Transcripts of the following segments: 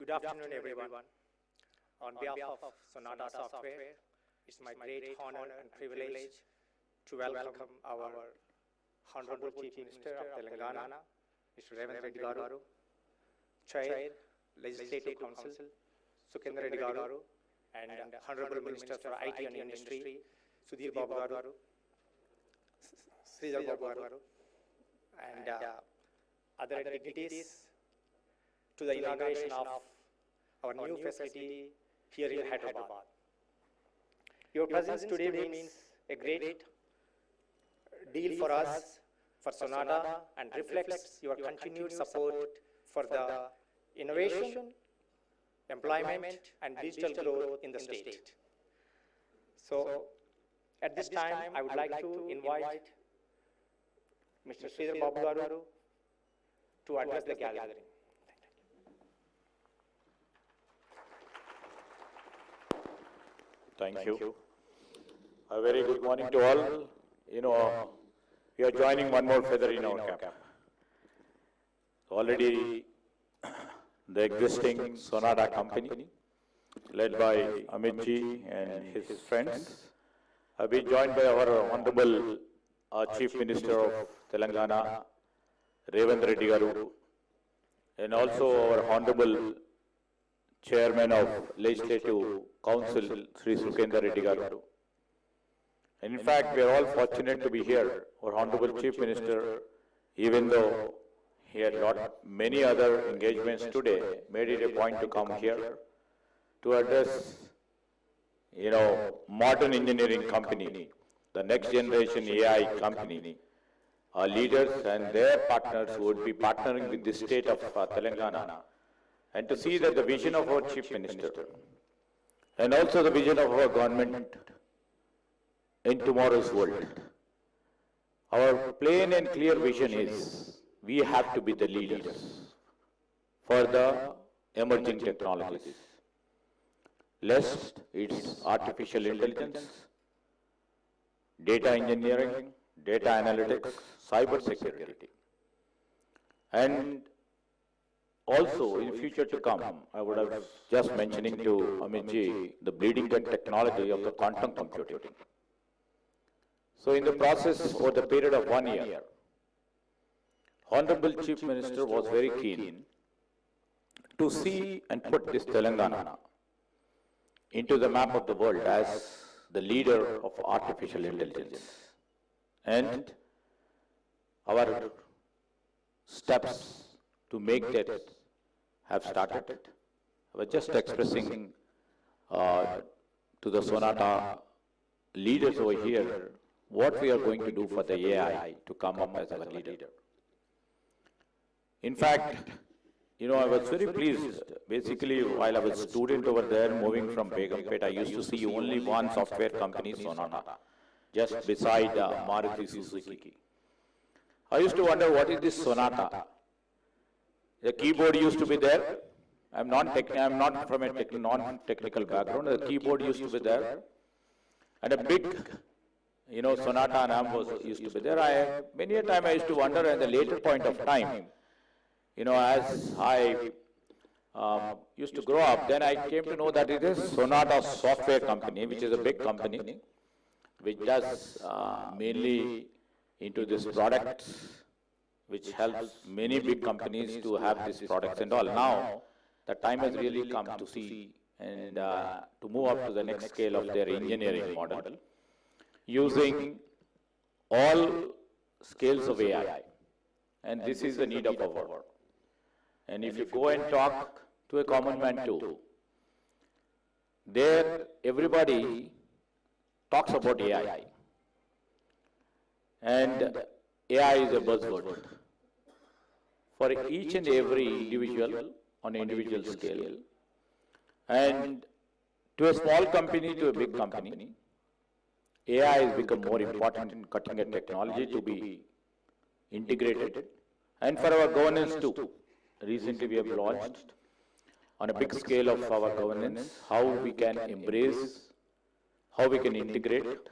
Good afternoon, everyone. On behalf of Sonata Software, it's my great honor and privilege to welcome our Honorable Chief Minister of Telangana, Mr. Revanth Reddy Garu, Chair, Legislative Council, Sukendra Reddy Garu, and Honorable Minister for IT and Industry, Sudhir Babu Garu, Sridhar Babu Garu, and other dignitaries to the inauguration of our new facility here in Hyderabad. Your presence today means a great deal for us, for Sonata, and reflects your continued support for the innovation, employment, and digital growth in the state. So, at this time, I would like to invite Mr. Sridhar Babu Garu to address the gathering. Thank you. A very good morning to all. We are joining one more feather in our cap. Already the existing Sonata company, led by Amit ji and his friends, have been joined by our Honorable Chief Minister of Telangana, Revanth Reddy Garu, and also our Honorable Chairman of Legislative Council, Sri Sukendra Reddy Garu. And in fact, we are all fortunate to be here. Our Honorable Chief Minister, even though he had many other engagements today, made it a point to come here to address, modern engineering company, the next generation AI company, our leaders and their partners who would be partnering with the state of Telangana, and to see that the vision of our Chief Minister and also the vision of our government in tomorrow's world. Our plain and clear vision is we have to be the leaders for the emerging technologies. Lest it's artificial intelligence, data engineering, data analytics, cyber security. And also, in future to come, I would have just mentioning to Amit ji, the bleeding edge technology of the quantum computing. So in the process over the period of 1 year, Honorable Chief Minister was very keen to see and put this Telangana into the map of the world as the leader of artificial intelligence. And our steps to make that have started. I was just expressing to the Sonata leaders over here what we are going to do for the AI to come up as our leader. In fact, I was very pleased. Basically, while I was a student over there moving from Begumpet, I used to see only one software company, Sonata, just beside Maruti Suzuki. I used to wonder, what is this Sonata? The keyboard used to be there. I'm not from a non-technical background. The keyboard used to be there. And a big, Sonata and AMP used to be there. Many a time I used to wonder at the later point of time, as I used to grow up, then I came to know that it is Sonata Software Company, which is a big company, which does mainly into this product, which helps many big companies to have these products and all. Now, the time has really come to see and to move up to the next scale of their engineering model, using all scales of AI. And this is the need of our world. And if you go and talk to a common man too, there everybody talks about AI. And AI is a buzzword for each and every individual on an individual scale. And to a small company, to a big company, AI has become more important in cutting edge technology to be integrated. And for our governance too, recently we have launched on a big scale of our governance, how we can embrace, how we can integrate,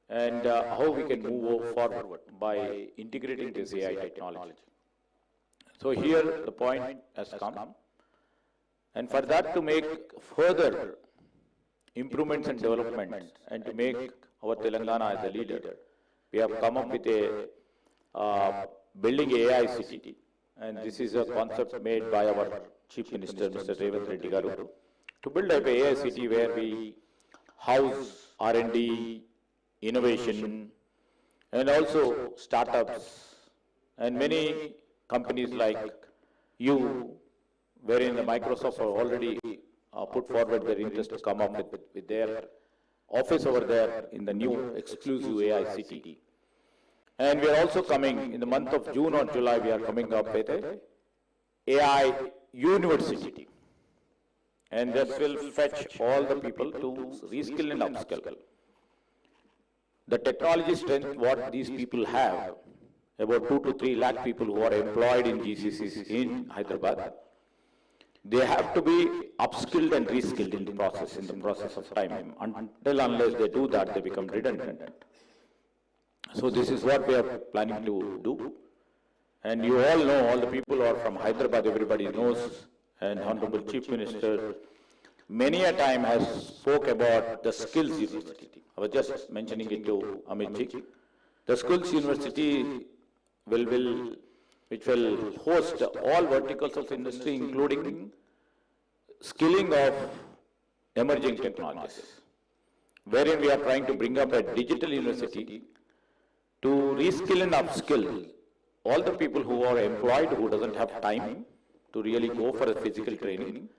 and how we can move forward by integrating this AI technology. So here the point has come And for that to make further improvements and developments and to make our Telangana as a leader, we have come up with a building AI city. And this is a concept made by our Chief Minister, Mr. Revanth Reddy Garu, to build up a AI city where we house R&D, innovation, and also startups, and many companies like you, wherein the Microsoft have already put forward their interest to come up with their office over there in the new exclusive AI city. And we are also coming, in the month of June or July, we are coming up with a AI university. And that will fetch all the people to reskill and upskill. The technology strength what these people have, about 2 to 3 lakh people who are employed in GCCs in Hyderabad, they have to be upskilled and reskilled in the process of time. Until unless they do that, they become redundant. So this is what we are planning to do. And you all know, all the people who are from Hyderabad, everybody knows, and Honorable Chief Minister many a time has spoke about the Skills University. I was just mentioning it to Amit Ji. The Skills University which will host all verticals of industry, including skilling of emerging technologies, wherein we are trying to bring up a digital university to reskill and upskill all the people who are employed, who doesn't have time to really go for a physical training,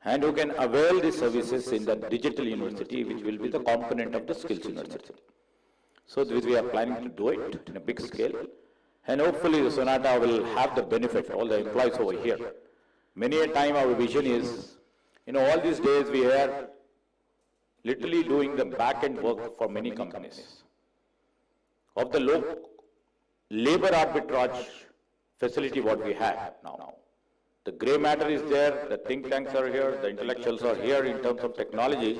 and who can avail the services in the digital university, which will be the component of the Skills University. So this we are planning to do it in a big scale, and hopefully the Sonata will have the benefit, all the employees over here. Many a time our vision is, all these days we are literally doing the back-end work for many companies. Of the labor arbitrage facility what we have now. The grey matter is there, the think tanks are here, the intellectuals are here in terms of technology.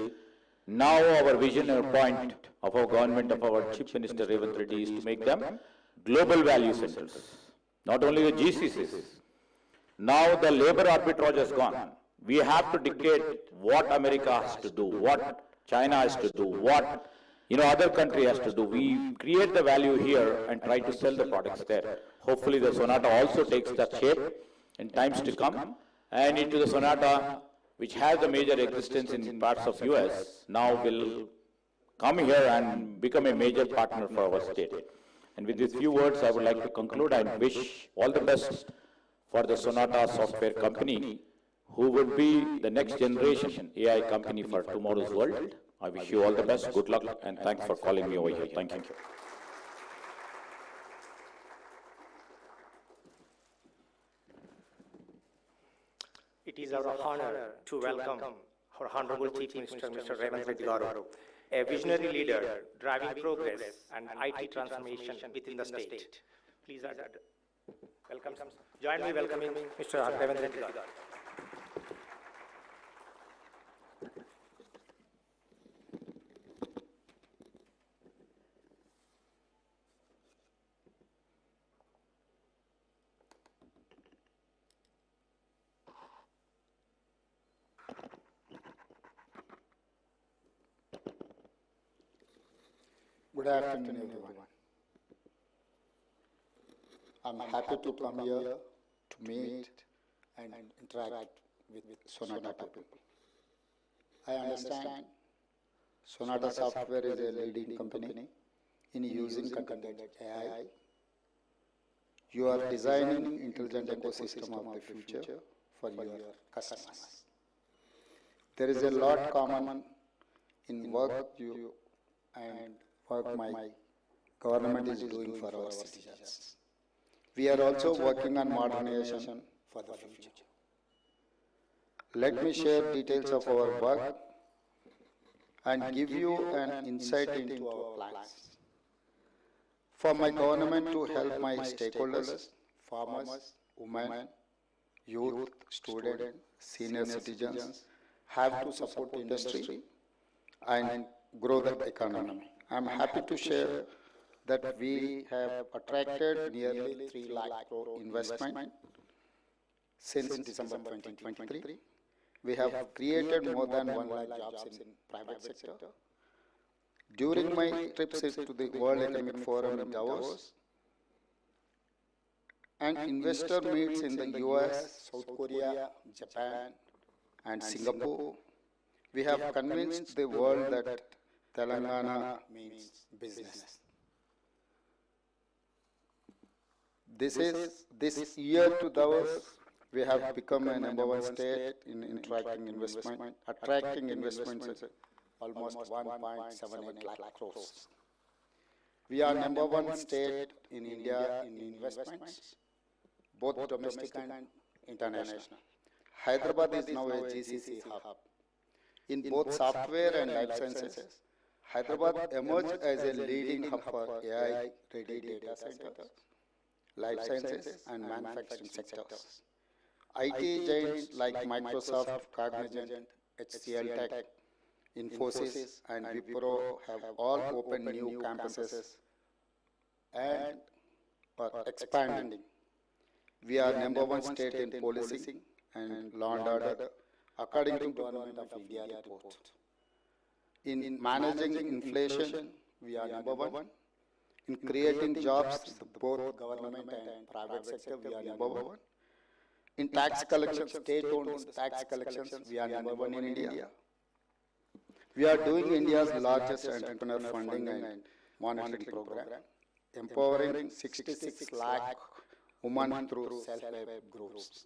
Now our vision and point of our government, of our Chief Minister Revanth Reddy, is to make them global value centers. Not only the GCCs. Now the labor arbitrage has gone. We have to dictate what America has to do, what China has to do, what other country has to do. We create the value here and try to sell the products there. Hopefully the Sonata also takes that shape in times to come, and into the Sonata, which has a major existence in parts of US, now will come here and become a major partner for our state. And with these few words, I would like to conclude and wish all the best for the Sonata Software Company, who would be the next generation AI company for tomorrow's world. I wish you all the best, good luck, and thanks for calling me over here. Thank you. It is our honor to welcome our Honorable Chief Minister, Mr. Revanth Reddy Garu, a visionary leader driving progress and IT transformation within the state. Please welcome. Join me welcoming Mr. Revanth Reddy Garu. Good afternoon, everyone. I'm happy to come here to meet and interact with Sonata people. I understand Sonata Software is a leading company in using cutting-edge AI. You are designing intelligent ecosystem of the future for your customers. There is a lot common in work you and work my government is doing for our citizens. We are also working on modernization for the future. Let me share details of our work and give you an insight into our plans. For my government to help my stakeholders, farmers, women, youth, students, senior citizens have to support the industry and grow the economy. I am happy to share that we have attracted nearly 3 lakh crore investment since December 2023. we have created more than 1 lakh jobs in private sector. During my trips to the World Economic Forum in Davos and investor meets in the US, South Korea, Japan, and Singapore, we have convinced the world that Telangana means business. This year to Davos, we have become a #1 state in attracting investments at almost 1.78 lakh crores. We are #1 state in India in investments, both domestic and international. Hyderabad is now a GCC hub. In both software and life sciences, Hyderabad emerged as a leading hub for AI-ready data centers, life sciences, and manufacturing sectors. IT giants like Microsoft, Cognizant, HCL Tech, Infosys, and Wipro have all opened new campuses and are expanding. We are #1 state in policing and law and order, according to Government of India report. In managing inflation, we are #1. In creating jobs, both government and private sector, we are #1. In tax collections, state-owned tax collections, we are #1 in India. We are doing India's largest entrepreneur funding and monitoring program, empowering 66 lakh women through self-help groups.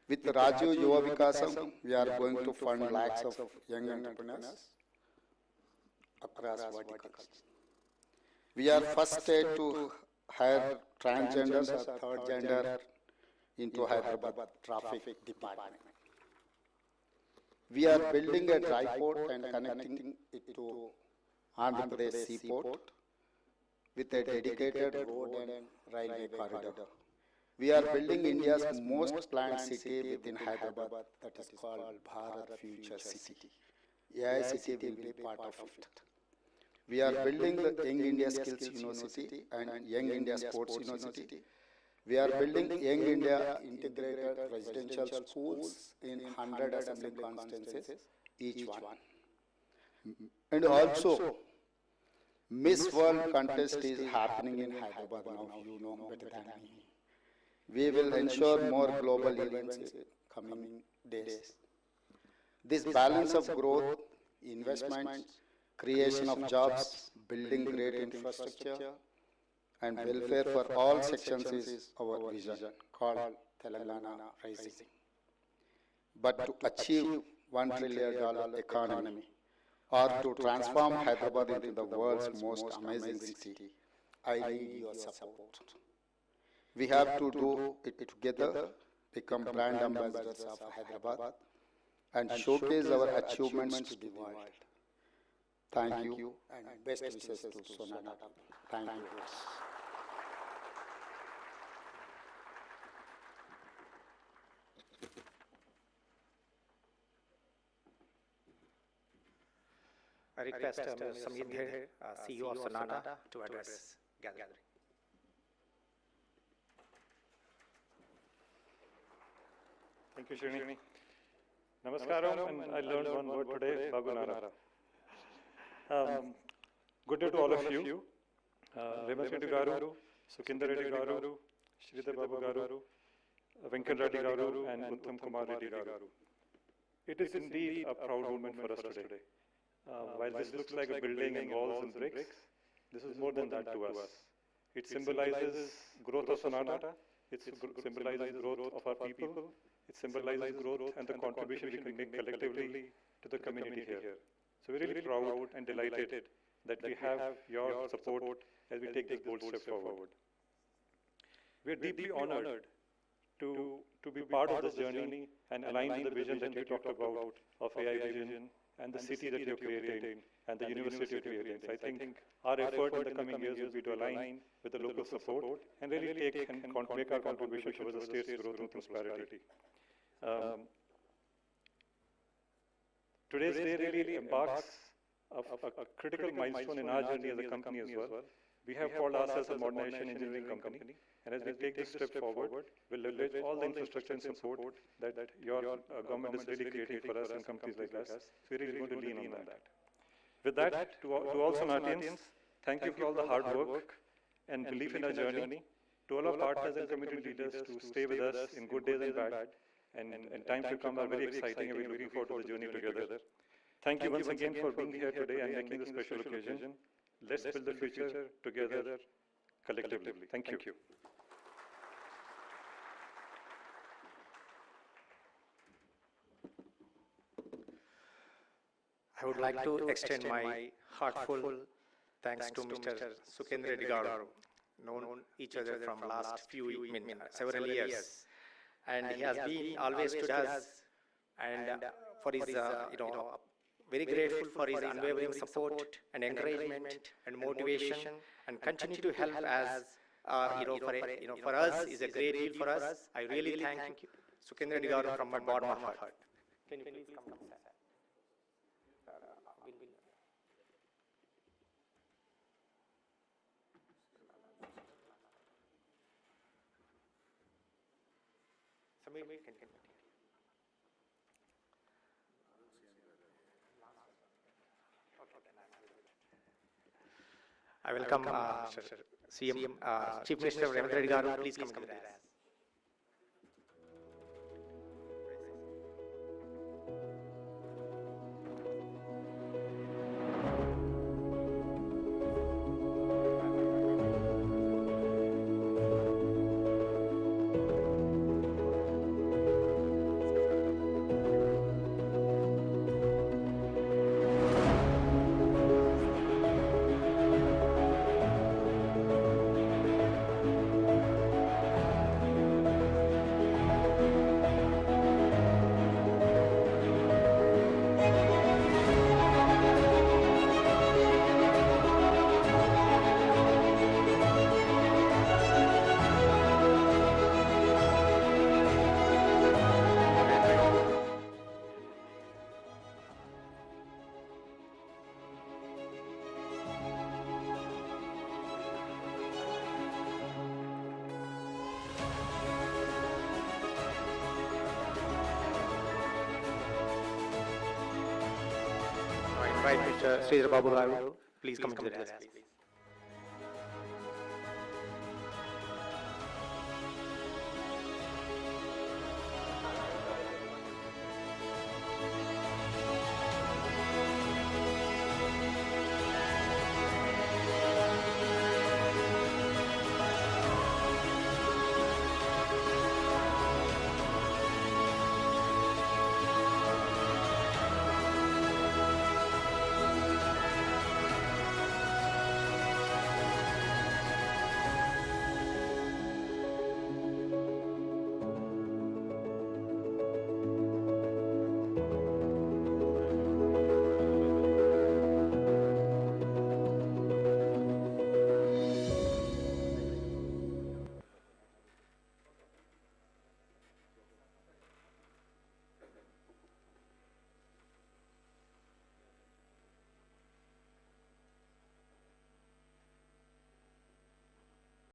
With Rajiv Yuva Vikasam, we are going to fund lakhs of young entrepreneurs across verticals. We are first state to hire transgenders or third gender into Hyderabad traffic department. We are building a dry port and connecting it to Andhra Pradesh seaport with a dedicated road and railway corridor. We are building India's most planned city within Hyderabad that is called Bharat Future City. AI City will be part of it. We are building the Young India Skills University and Young India Sports University. We are building Young India integrated residential schools in 100 assembly constituencies, each one. And also, Miss World contest is happening in Hyderabad now, you know better than me. We will ensure more global events in coming days. This balance of growth, investments, creation of jobs, building great infrastructure, and welfare for all sections is our vision, called Telangana Rising. But to achieve $1 trillion economy, or to transform Hyderabad into the world's most amazing city, I need your support. We have to do it together, become brand ambassadors of Hyderabad, and showcase our achievements to the world. Thank you, and best wishes to Sonata. Thank you. I request Mr. Samir Dhir, CEO of Sonata, to address gathering. Thank you, Srini. Namaskaram, and I learned one word today, Bagunara. Good day to all of you. Remaswamy Garu, Sukhinder Reddy Garu, Sridhar Babu Garu, Venkat Reddy Garu, and Uttam Kumar Reddy Garu. It is indeed a proud moment for us today. While this looks like a building and walls and bricks, this is more than that to us. It symbolizes growth of Sonata, it symbolizes growth of our people, it symbolizes growth and the contribution we can make collectively to the community here. So we're really proud and delighted that we have your support as we take this bold step forward. We're deeply honored to be part of this journey and align with the vision that you talked about of AI vision and the city that you're creating and the university you're creating. So I think our effort in the coming years will be to align with the local support and really take and make our contribution towards the state's growth and prosperity. Today's day really embarks a critical milestone in our journey as a company as well, We have called ourselves a modernization engineering company, and as we take this step forward, we'll leverage all the infrastructure and support that your government is really creating for us and companies like us. So we're really going to lean on that. With that, to all Sonatians, thank you for all the hard work and belief in our journey. To all our partners and community leaders to stay with us in good days and bad, and times to come are very exciting, and we're looking forward to the journey together. Thank you once again for being here today and making this special occasion. Let's build the future together, collectively. Thank you. I would like to extend my heartfelt thanks to Mr. Sukendra Reddy Garu, known each other from last several years, and he has been always stood us, and for his, very grateful for his unwavering support and encouragement and motivation, and continue to help as, for us is a great deal for us. I really thank you, Sukendra Reddy Garu, from my bottom of heart. Can you please come down, sir? I welcome CM, Chief Minister Revanth Reddy Garu. Please come to the dais. Mr. Sridhar Babu Garu, please come to the dais, please.